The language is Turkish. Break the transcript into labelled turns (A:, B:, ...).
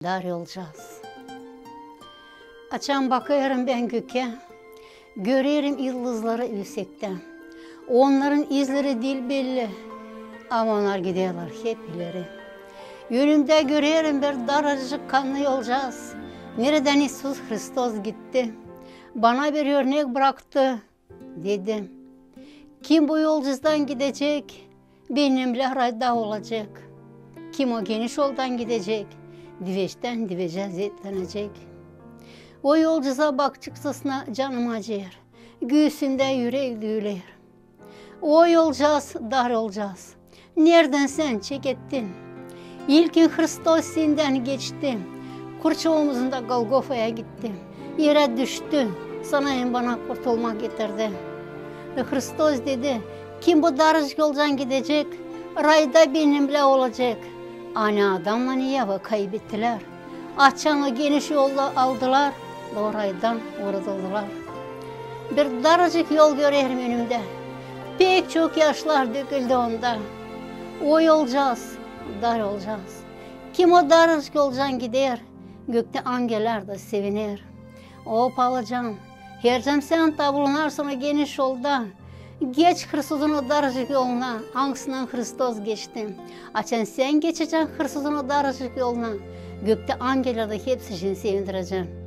A: dar olacağız. Açan bakıyorum ben göke, görüyorum yıldızları yüksekten. Onların izleri dil belli, ama onlar gidiyorlar hep ileri. Yönümde görüyorum bir daracık kanlı yolcağız. Nereden İsus Hristos gitti? Bana bir örnek bıraktı, dedim. Kim bu yolcuzdan gidecek? Benimle rayda olacak. Kim o geniş yoldan gidecek? Diveçten divece zeytlenecek. O yolcuza baktıkçasına canım acır. Göğsünde yürek düğüler. O yolcağız, dar olacağız. Nereden sen çek ettin? İlkin Hristos senden geçti. Kurça omuzunda Golgofa'ya gitti. Yere düştü. Sana hem bana kurtulmak getirdi. Ve Hristos dedi, kim bu darıcık yoldan gidecek? Rayda benimle olacak. Ana adamla Niyava kaybettiler. Açan o geniş yolda aldılar. O raydan uğradılar. Bir darıcık yol görüyorum önümde. Pek çok yaşlar döküldü onda. O yolcağız, dar olacağız. Kim o darıcık yoldan gider? Gökte angeller de sevinir. O Palacan, hercem sen da bulunarsın o geniş yolda. Geç Hrisos'un o darıcık yoluna, hangisinden Hristos geçti. Açan sen geçeceksin Hrisos'un o darıcık yoluna. Gökte angeller de hepsi için sevindireceğim.